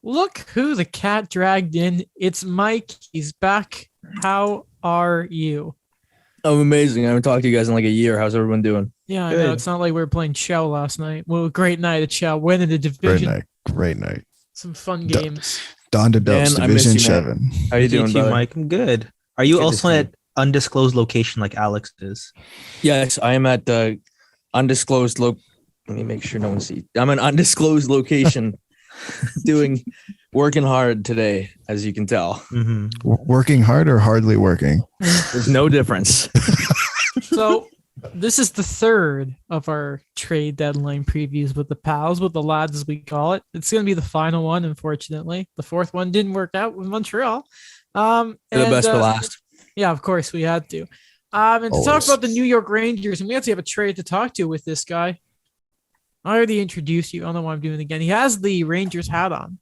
Look who the cat dragged in. It's Mike. He's back. How are you? I'm amazing. I haven't talked to you guys in like a year. How's everyone doing? Yeah, I know. Good. It's not like we were playing Shell last night. Well, great night at Shell. Winning the Great division. night. Great night. Some fun D- games. Don to Dubs, Dan, I miss Division you, man. 7. How you doing, too, brother? Mike? I'm good. Are you Good to also see you. at undisclosed location like Alex is? Yes, I am at the undisclosed Let me make sure no one sees. I'm an undisclosed location, working hard today, as you can tell. Mm-hmm. Working hard or hardly working? There's no difference. So this is the third of our trade deadline previews with the pals, with the lads as we call it. It's going to be the final one, unfortunately. The fourth one didn't work out with Montreal. The best for last. Yeah, of course we had to. And to talk Always. about the New York Rangers, and we actually have a trade to talk to with this guy. I already introduced you. I don't know why I'm doing it again. He has the Rangers hat on.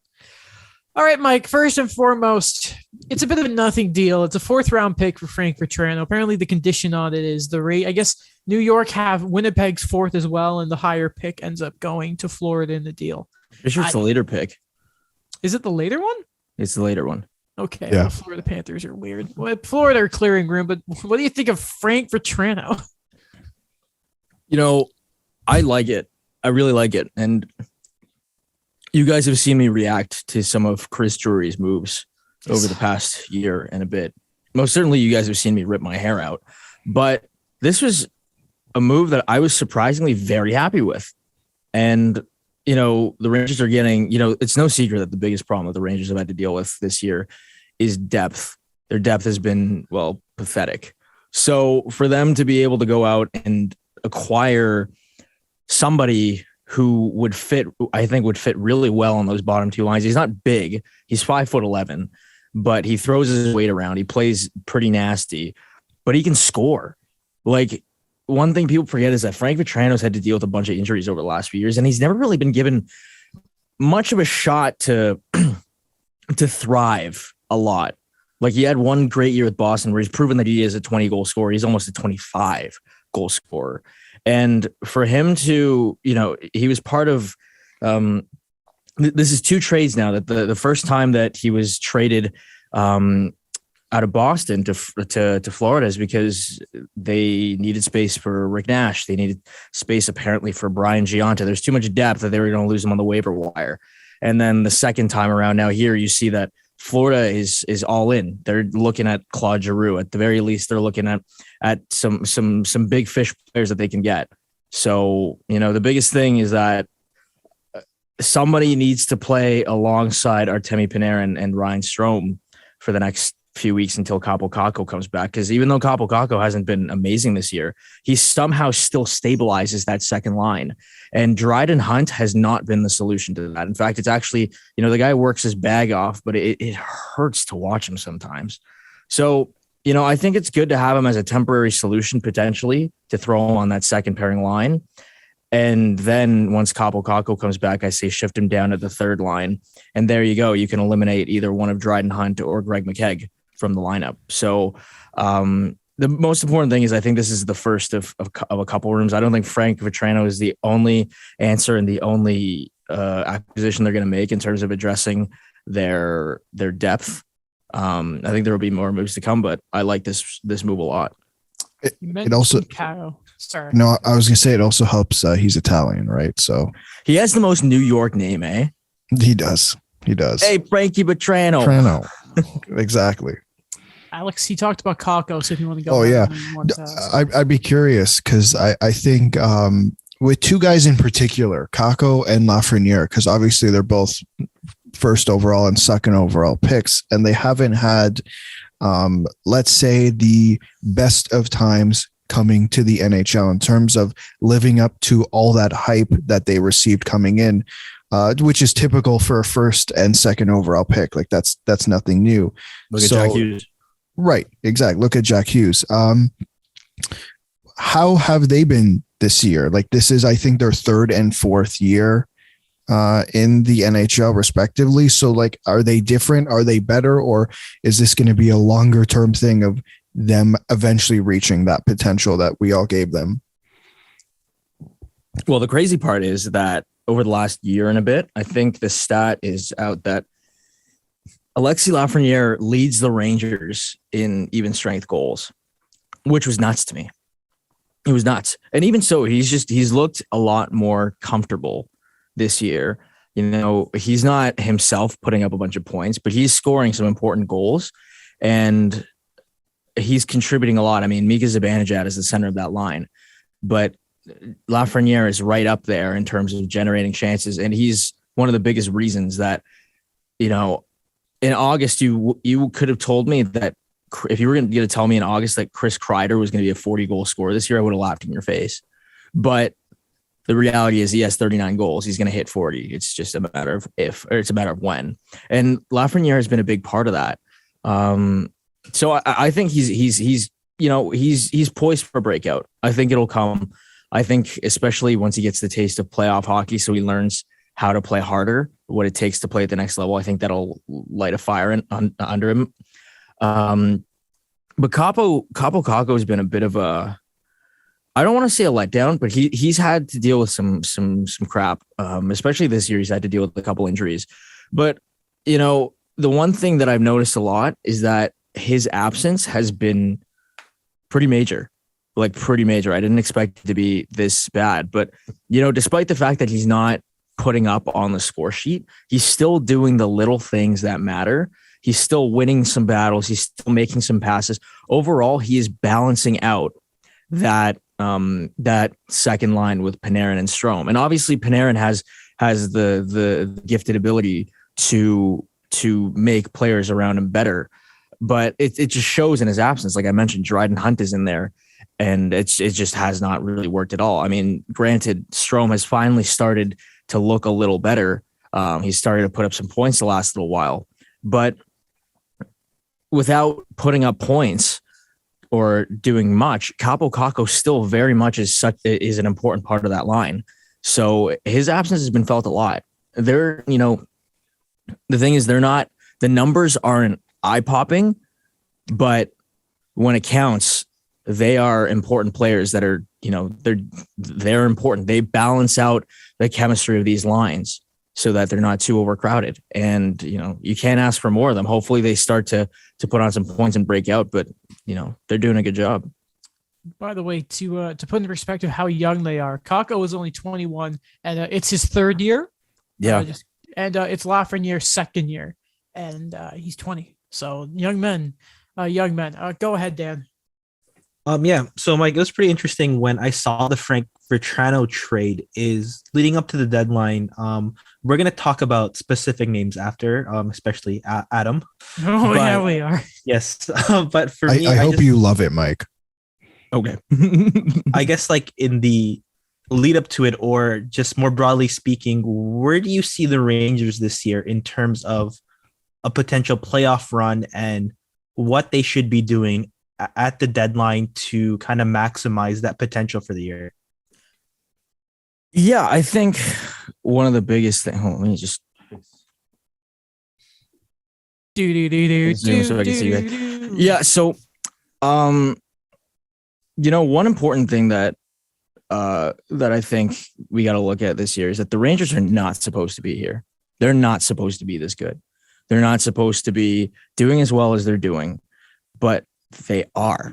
All right, Mike, first and foremost, it's a bit of a nothing deal. It's a fourth round pick for Frank Vetrano. Apparently the condition on it is the rate. I guess New York have Winnipeg's fourth as well, and the higher pick ends up going to Florida in the deal. Pretty sure it's the later pick. Is it the later one? It's the later one. Okay, Yeah. well, Florida Panthers are weird. Well, Florida are clearing room, but what do you think of Frank Vetrano? You know, I like it. I really like it. And you guys have seen me react to some of Chris Drury's moves over the past year and a bit. Most certainly you guys have seen me rip my hair out. But this was a move that I was surprisingly very happy with. And, you know, the Rangers are getting, you know, it's no secret that the biggest problem that the Rangers have had to deal with this year is depth. Their depth has been, well, pathetic. So for them to be able to go out and acquire somebody who would fit, I think would fit really well on those bottom two lines. He's not big. He's 5'11", but he throws his weight around. He plays pretty nasty, but he can score. Like, one thing people forget is that Frank Vetrano's had to deal with a bunch of injuries over the last few years, and he's never really been given much of a shot to to thrive a lot. Like, he had one great year with Boston where he's proven that he is a 20-goal scorer. He's almost a 25-goal scorer. And for him to, you know, he was part of this is two trades now. That the first time that he was traded out of Boston to Florida is because they needed space for Rick Nash. They needed space apparently for Brian Giunta. There's too much depth that they were going to lose him on the waiver wire. And then the second time around now here, you see that Florida is all in. They're looking at Claude Giroux. At the very least, they're looking at some big fish players that they can get. So, you know, the biggest thing is that somebody needs to play alongside Artemi Panarin and Ryan Strome for the next few weeks until Kako comes back. Because even though Kako hasn't been amazing this year, he somehow still stabilizes that second line. And Dryden Hunt has not been the solution to that. In fact, it's actually, you know, the guy works his bag off, but it hurts to watch him sometimes. So, you know, I think it's good to have him as a temporary solution potentially to throw him on that second pairing line. And then once Kako comes back, I say shift him down to the third line. And there you go. You can eliminate either one of Dryden Hunt or Greg McKegg from the lineup. So the most important thing is I think this is the first of a couple rooms. I don't think Frank Vetrano is the only answer and the only acquisition they're going to make in terms of addressing their depth. I think there will be more moves to come, but I like this move a lot. It also- Caro. Sorry. No, I was going to say it also helps. He's Italian, right? So He has the most New York name, eh? he does. He does. Hey, Frankie Vetrano. Trano. Exactly. Alex, he talked about Kako, so if you want to go. Oh, yeah. I I'd be curious because I think with two guys in particular, Kako and Lafreniere, because obviously they're both first overall and second overall picks, and they haven't had, let's say, the best of times coming to the NHL in terms of living up to all that hype that they received coming in, which is typical for a first and second overall pick. Like that's nothing new. Look at Jack Hughes. Right. Exactly. Look at Jack Hughes. How have they been this year? Like this is, I think, their third and fourth year in the NHL respectively. So like, are they different? Are they better? Or is this going to be a longer term thing of them eventually reaching that potential that we all gave them? Well, the crazy part is that over the last year and a bit, I think the stat is out that Alexi Lafreniere leads the Rangers in even strength goals, which was nuts to me. It was nuts. And even so, he's looked a lot more comfortable this year. You know, he's not himself putting up a bunch of points, but he's scoring some important goals and he's contributing a lot. I mean, Mika Zibanejad is the center of that line, but Lafreniere is right up there in terms of generating chances. And he's one of the biggest reasons that, you know, in August, you could have told me that if you were going to tell me in August that Chris Kreider was going to be a 40-goal scorer this year, I would have laughed in your face. But the reality is he has 39 goals. He's going to hit 40. It's just a matter of if, or it's a matter of when. And Lafreniere has been a big part of that. So I think he's poised for a breakout. I think it'll come. I think especially once he gets the taste of playoff hockey, so he learns how to play harder, what it takes to play at the next level. I think that'll light a fire under him. But Kako has been a bit of a, I don't want to say a letdown, but he's had to deal with some crap. Especially this year, he's had to deal with a couple injuries. But you know, the one thing that I've noticed a lot is that his absence has been pretty major. Like pretty major. I didn't expect it to be this bad, but you know, despite the fact that he's not putting up on the score sheet, he's still doing the little things that matter. He's still winning some battles. He's still making some passes. Overall, he is balancing out that second line with Panarin and Strome. And obviously Panarin has the gifted ability to make players around him better, but it just shows in his absence. Like I mentioned, Dryden Hunt is in there. And it just has not really worked at all. I mean, granted, Strome has finally started to look a little better. He's started to put up some points the last little while, but without putting up points or doing much, Kako still very much is an important part of that line. So his absence has been felt a lot. The thing is, the numbers aren't eye popping, but when it counts, they are important players that are, they're important. They balance out the chemistry of these lines so that they're not too overcrowded. And, you can't ask for more of them. Hopefully they start to put on some points and break out, but they're doing a good job. By the way, to put in perspective how young they are, Kako is only 21 and it's his third year. Yeah. It's Lafreniere's second year and he's 20. So young men. Go ahead, Dan. So Mike, it was pretty interesting when I saw the Frank Vetrano trade is leading up to the deadline. We're going to talk about specific names after, especially Adam. Oh, yeah, we are. Yes. But for me, I hope you love it, Mike. Okay. I guess like in the lead up to it, or just more broadly speaking, where do you see the Rangers this year in terms of a potential playoff run and what they should be doing at the deadline to kind of maximize that potential for the year? Yeah, I think one of the biggest things. Let me just. So I can see you guys. Yeah. So, one important thing that I think we got to look at this year is that the Rangers are not supposed to be here. They're not supposed to be this good. They're not supposed to be doing as well as they're doing, but they are.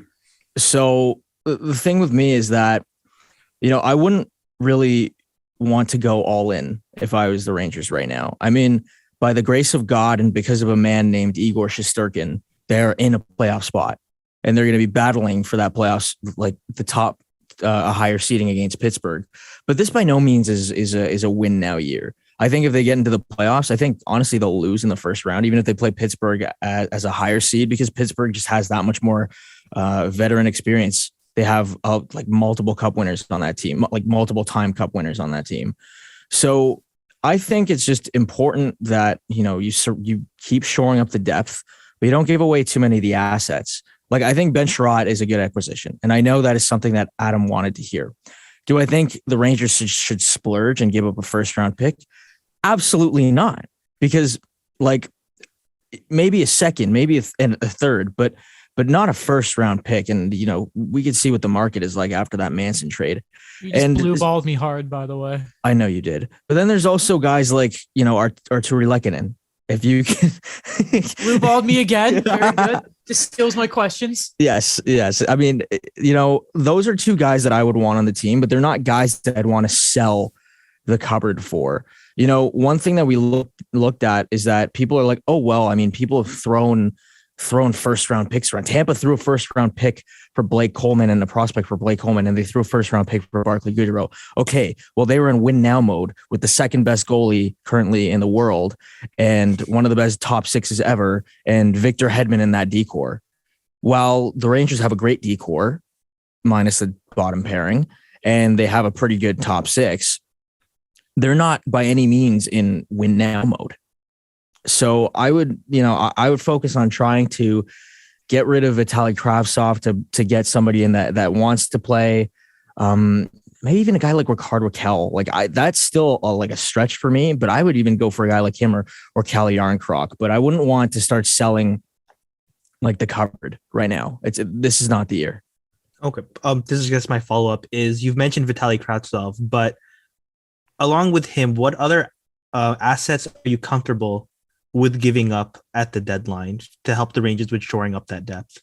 So the thing with me is that, I wouldn't really want to go all in if I was the Rangers right now. I mean, by the grace of God and because of a man named Igor Shesterkin, they're in a playoff spot and they're going to be battling for that playoffs, like the top, a higher seeding against Pittsburgh. But this by no means is a win now year. I think if they get into the playoffs, I think honestly they'll lose in the first round, even if they play Pittsburgh as a higher seed, because Pittsburgh just has that much more veteran experience. They have like multiple cup winners on that team, like multiple time cup winners on that team. So I think it's just important that, you keep shoring up the depth, but you don't give away too many of the assets. Like I think Ben Sherratt is a good acquisition. And I know that is something that Adam wanted to hear. Do I think the Rangers should splurge and give up a first round pick? Absolutely not, because like maybe a second, maybe a third, but not a first round pick. And, we could see what the market is like after that Manson trade. You just blue balled me hard, by the way. I know you did. But then there's also guys like, Artturi Lehkonen. if you can Blueballed me again. Very good. Just steals my questions. Yes. I mean, those are two guys that I would want on the team, but they're not guys that I'd want to sell the cupboard for. One thing that we looked at is that people are like, oh, well, I mean, people have thrown first round picks around. Tampa threw a first round pick for Blake Coleman and a prospect for Blake Coleman, and they threw a first round pick for Barclay Goodrow. Okay, well, they were in win now mode with the second best goalie currently in the world and one of the best top sixes ever, and Victor Hedman in that decor. While the Rangers have a great decor, minus the bottom pairing, and they have a pretty good top six, they're not by any means in win now mode. So I would focus on trying to get rid of Vitaly Kravtsov to get somebody in that wants to play. Maybe even a guy like Rickard Rakell. That's still a stretch for me, but I would even go for a guy like him or Kalle Jarnkrok. But I wouldn't want to start selling the cupboard right now. This is not the year. Okay. This is just my follow-up is you've mentioned Vitaly Kravtsov, but along with him, what other assets are you comfortable with giving up at the deadline to help the Rangers with shoring up that depth?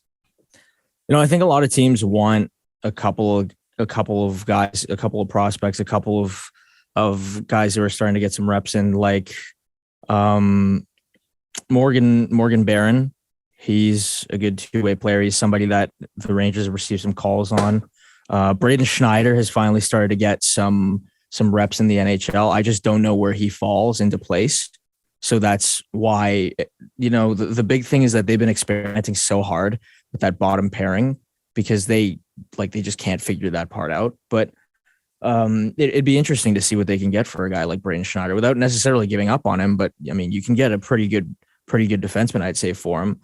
I think a lot of teams want a couple of guys, a couple of prospects, a couple of guys who are starting to get some reps in, like Morgan Barron. He's a good two-way player. He's somebody that the Rangers have received some calls on. Braden Schneider has finally started to get some reps in the NHL. I just don't know where he falls into place. So that's why, the big thing is that they've been experimenting so hard with that bottom pairing because they just can't figure that part out. But it'd be interesting to see what they can get for a guy like Braden Schneider without necessarily giving up on him. But I mean, you can get a pretty good defenseman, I'd say, for him.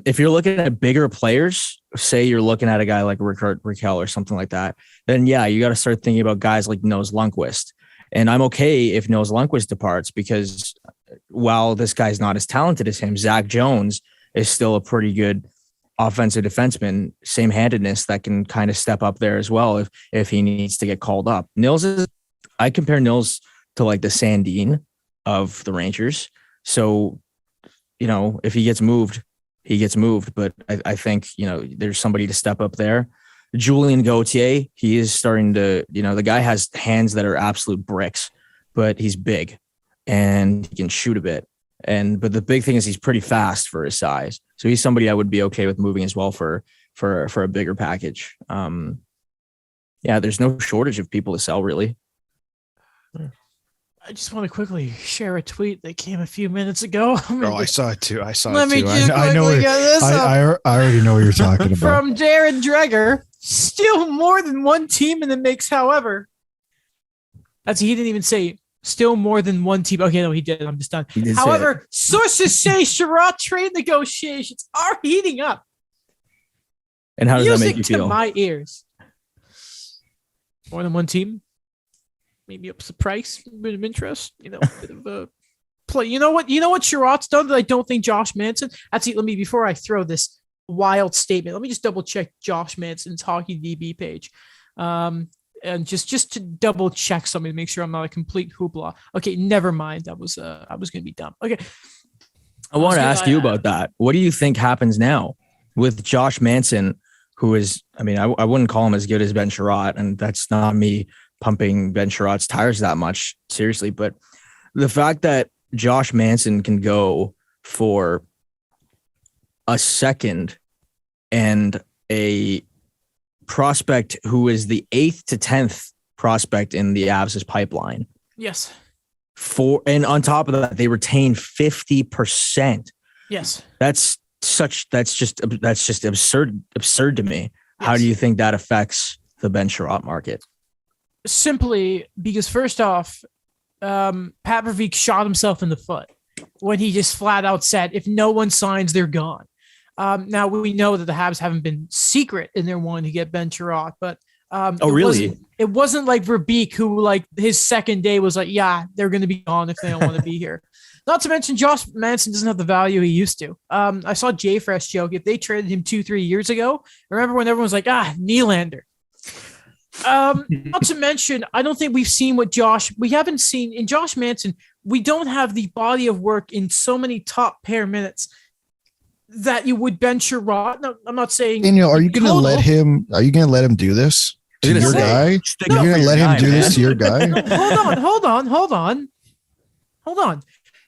If you're looking at bigger players, say you're looking at a guy like Rickard Rakell or something like that, then yeah, you got to start thinking about guys like Nils Lundkvist. And I'm okay if Nils Lundkvist departs because while this guy's not as talented as him, Zach Jones is still a pretty good offensive defenseman, same-handedness that can kind of step up there as well if he needs to get called up. I compare Nils to the Sandin of the Rangers. So, if he gets moved, he gets moved. But I think, there's somebody to step up there. Julien Gauthier, he is starting to, the guy has hands that are absolute bricks, but he's big and he can shoot a bit. But the big thing is he's pretty fast for his size. So he's somebody I would be okay with moving as well for a bigger package. There's no shortage of people to sell, really. I just want to quickly share a tweet that came a few minutes ago. I saw it too. Let me just I know quickly get this up. I already know what you're talking about. From Jared Dreger, still more than one team in the mix, however. He didn't even say still more than one team. Okay, no, he did. I'm just done. However, sources say Sherrod trade negotiations are heating up. And how does that make you feel? To my ears. More than one team. Maybe up the price, a bit of interest, a bit of a play. You know what Sherrod's done that I don't think Josh Manson. Actually, before I throw this wild statement, let me just double check Josh Manson's Hockey DB page, and just to double check something to make sure I'm not a complete hoopla. Okay, never mind. I was going to be dumb. Okay, I want to ask you about that. What do you think happens now with Josh Manson, who is? I mean, I wouldn't call him as good as Ben Sherratt, and that's not me pumping Ben Sherratt's tires that much, seriously. But the fact that Josh Manson can go for a second and a prospect who is the 8th to 10th prospect in the Avs' pipeline. Yes. And on top of that, they retain 50%. Yes. That's just absurd to me. Yes. How do you think that affects the Ben Sherratt market? Simply because, first off, Pat Verbeek shot himself in the foot when he just flat out said, if no one signs, they're gone. Now, we know that the Habs haven't been secret in their wanting to get Ben Sherratt, but really? It wasn't like Verbeek, who his second day was like, yeah, they're going to be gone if they don't want to be here. Not to mention Josh Manson doesn't have the value he used to. I saw Jay Fresh joke, if they traded him 2-3 years ago, remember when everyone was like, Nylander. Not to mention, I don't think we've seen we haven't seen in Josh Manson. we don't have the body of work in so many top pair minutes that you would bench Sherrod. No, I'm not saying Daniel, are you going to let him? Are you going to let him do this to your guy? You're going to let him do this to your guy? No, hold on. Okay.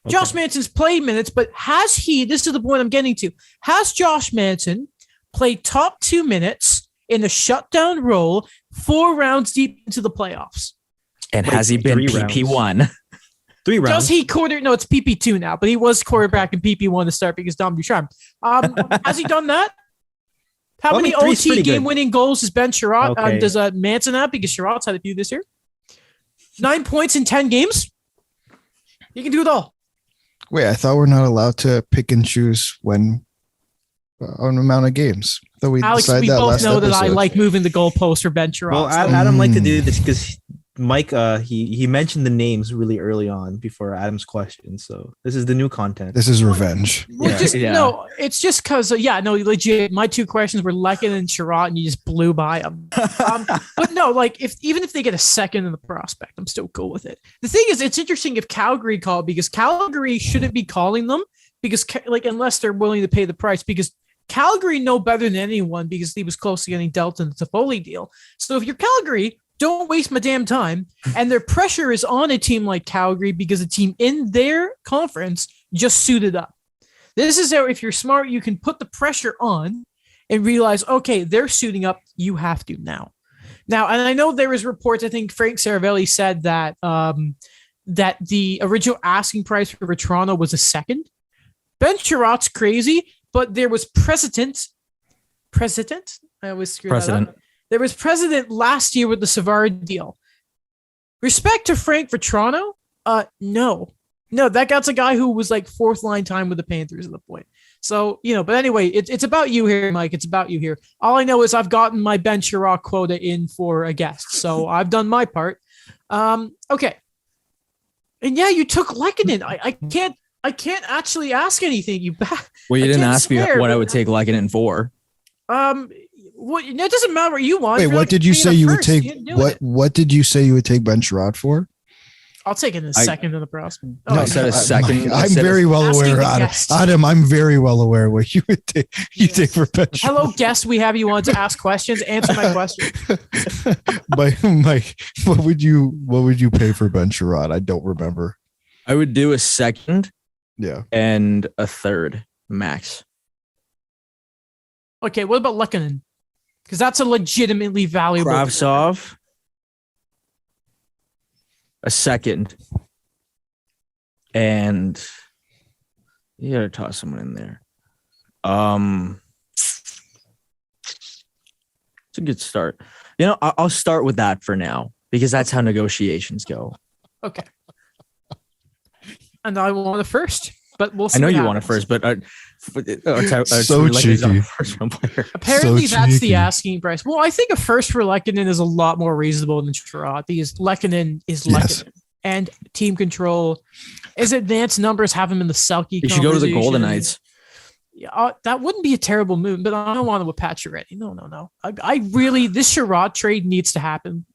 Josh Manson's played minutes, but has he? This is the point I'm getting to. Has Josh Manson played top 2 minutes in a shutdown role 4 rounds deep into the playoffs? And has he been PP1? 3 rounds. Does he No, it's PP2 now, but he was quarterback in PP1 to start because Dom Ducharme. Has he done that? How many OT game-winning goals has Ben Sherratt? Okay. Does Manson have? Because Sherratt's had a few this year. 9 points in 10 games. He can do it all. Wait, I thought we're not allowed to pick and choose when an amount of games. Though we Alex, decided we that both last know that I episode. like moving the goalpost for Ben Sherratt. Well, Adam liked to do this because Mike, he mentioned the names really early on before Adam's question. So this is the new content. This is revenge. No, it's just because, legit, my 2 questions were Lekin and Sherratt, and you just blew by them. But no, like, even if they get a second in the prospect, I'm still cool with it. The thing is, it's interesting if Calgary called, because Calgary shouldn't be calling them, because, unless they're willing to pay the price, because Calgary know better than anyone because he was close to getting dealt in the Toffoli deal. So if you're Calgary, don't waste my damn time. And their pressure is on a team like Calgary because the team in their conference just suited up. This is how, if you're smart, you can put the pressure on and realize, okay, they're suiting up. You have to now. And I know there was reports, I think Frank Saravelli said that that the original asking price for Toronto was a second. Ben Sherratt's crazy, but there was precedent. I always screw that up. There was precedent last year with the Savard deal. Respect to Frank for Toronto? No, that guy's a guy who was like 4th line time with the Panthers at the point. So, but anyway, it's about you here, Mike. It's about you here. All I know is I've gotten my Ben Sherratt quota in for a guest. So I've done my part. Okay. And yeah, you took Lehkonen. I can't actually ask anything. You didn't ask me what I would take Lehkonen for. It doesn't matter what you want. Wait, what did you say you would take? What did you say you would take Ben Sherratt for? I'll take it in a second in the prospect. I said a second. I'm very well aware, Adam. I'm very well aware what you would take. Take for Ben Sherratt. Hello, guest. We have you on to ask questions. Answer my question. Mike, what would you pay for Ben Sherratt? I don't remember. I would do a second. Yeah. And a third max. Okay, what about Lehkonen? Because that's a legitimately valuable. Kravtsov. A second. And you gotta toss someone in there. It's a good start. I'll start with that for now because that's how negotiations go. Okay. And I want it first, but we'll see. I know you want it first, but so cheeky. Apparently, that's the asking price. Well, I think a first for Lehkonen is a lot more reasonable than Sherratt because Lehkonen is Lehkonen. And team control. His advanced numbers have him in the Selke. You should go to the Golden Knights. Yeah, that wouldn't be a terrible move, but I don't want to with Pacioretty. No. I really, this Sherratt trade needs to happen.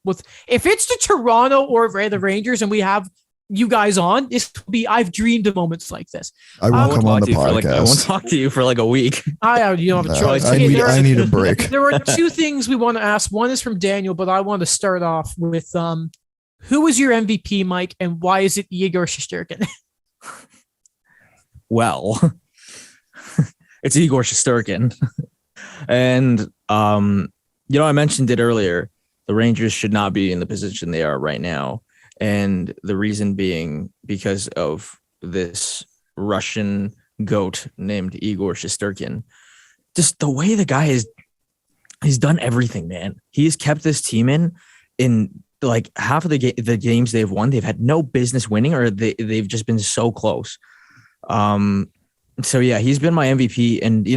If it's the Toronto or the Rangers and we have you guys on, I've dreamed of moments like this. I won't come on the podcast. I won't talk to you for like a week. You don't have a choice. I need a break. There were 2 things we want to ask. One is from Daniel, but I want to start off with who was your MVP, Mike, and why is it Igor Shesterkin? Well, it's Igor Shesterkin. And, I mentioned it earlier. The Rangers should not be in the position they are right now. And the reason being because of this Russian goat named Igor Shesterkin. Just the way the guy he's done everything, man. He has kept this team in like half of the games they've won. They've had no business winning, or they've just been so close. So yeah, he's been my MVP. And,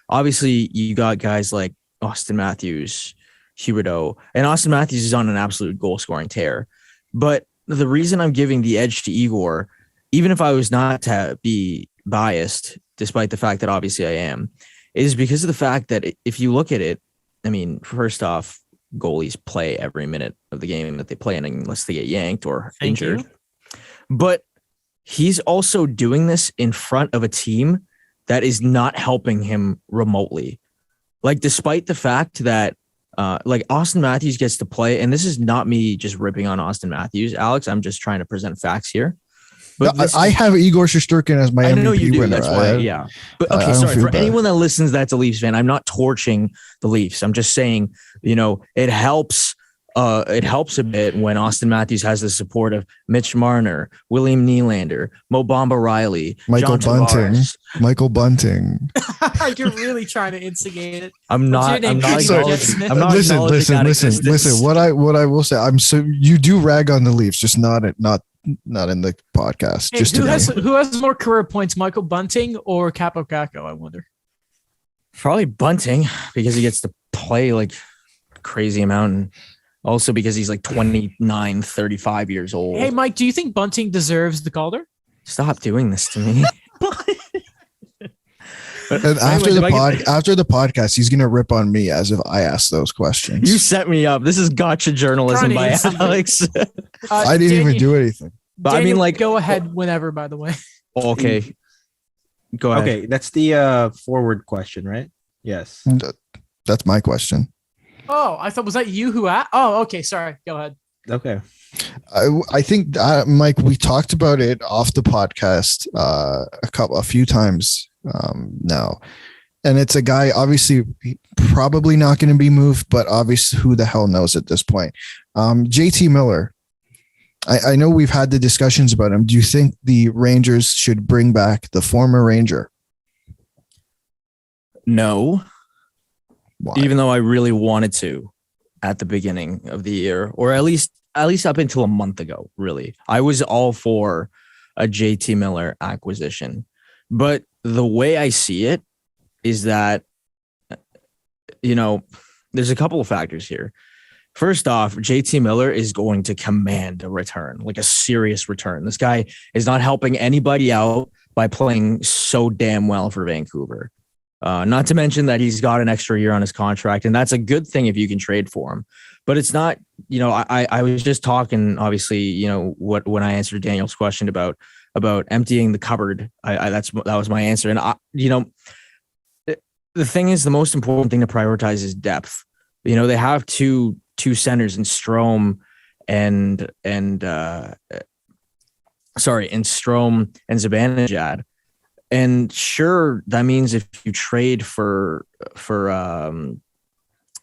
obviously you got guys like Austin Matthews, Huberdeau, and Austin Matthews is on an absolute goal scoring tear. But the reason I'm giving the edge to Igor, even if I was not to be biased, despite the fact that obviously I am, is because of the fact that if you look at it, I mean, first off, goalies play every minute of the game that they play in unless they get yanked or injured. But he's also doing this in front of a team that is not helping him remotely. Like, despite the fact that like Austin Matthews gets to play, and this is not me just ripping on Austin Matthews, Alex. I'm just trying to present facts here. But I have Igor Shesterkin as my I MVP know you do. winner. That's why, yeah. But okay, I don't sorry feel for bad. anyone that listens that's a Leafs fan. I'm not torching the Leafs. I'm just saying, it helps. It helps a bit when Austin Matthews has the support of Mitch Marner, William Nylander, Mo Bamba Riley, Michael John Bunting. Tavares. Michael Bunting. You're really trying to instigate it. I'm What's not. your name? I'm not. Sorry. acknowledging- I'm not listen, acknowledging listen, that listen, existence. listen. What I will say, you do rag on the Leafs, just not in the podcast. Hey, just who has more career points, Michael Bunting or Capo Kako? I wonder. Probably Bunting, because he gets to play like crazy amount, and also because he's like 29, 35 years old. Hey, Mike, do you think Bunting deserves the Calder? Stop doing this to me. But And after anyway, after the podcast, he's gonna rip on me as if I asked those questions. you set me up. This is gotcha journalism Trying to by instigate. Alex. I didn't even do anything. But I mean, Daniel, like, go ahead whenever. By the way, okay, go ahead. Okay, that's the forward question, right? Yes. That's my question. oh, I thought was that you who asked? Oh, okay, sorry. Go ahead. Okay. I think Mike, we talked about it off the podcast a few times now, and it's a guy obviously probably not going to be moved, but obviously who the hell knows at this point. JT Miller. I know we've had the discussions about him. Do you think the Rangers should bring back the former Ranger? No, Why? even though I really wanted to at the beginning of the year, or at least up until a month ago, really. I was all for a JT Miller acquisition. But the way I see it is that, there's a couple of factors here. First off, JT Miller is going to command a return, like a serious return. This guy is not helping anybody out by playing so damn well for Vancouver. Not to mention that he's got an extra year on his contract, and that's a good thing if you can trade for him. But it's not, I was just talking, obviously, when I answered Daniel's question about emptying the cupboard. That was my answer. And the thing is, the most important thing to prioritize is depth. They have two centers in Strome and Zibanejad. And sure, that means if you trade for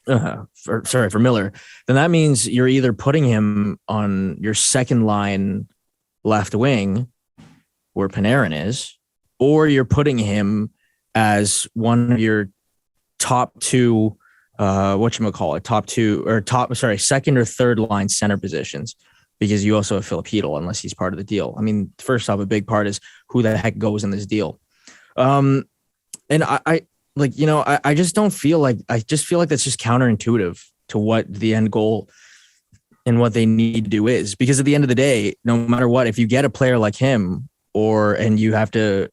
Miller, then that means you're either putting him on your second line left wing where Panarin is, or you're putting him as one of your top two, second or third line center positions, because you also have Philip Hedl, unless he's part of the deal. I mean, first off, a big part is who the heck goes in this deal. And I just feel like that's just counterintuitive to what the end goal and what they need to do is, because at the end of the day, no matter what, if you get a player like him and you have to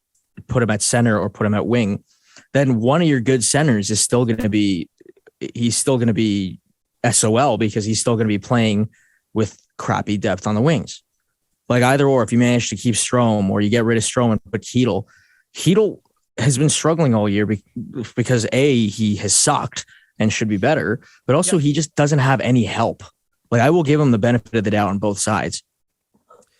put him at center or put him at wing, then one of your good centers is still going to be SOL, because he's still going to be playing with crappy depth on the wings. Like either or, if you manage to keep Strome or you get rid of Strome and put Hedl has been struggling all year because he has sucked and should be better, but also he just doesn't have any help. Like, I will give him the benefit of the doubt on both sides.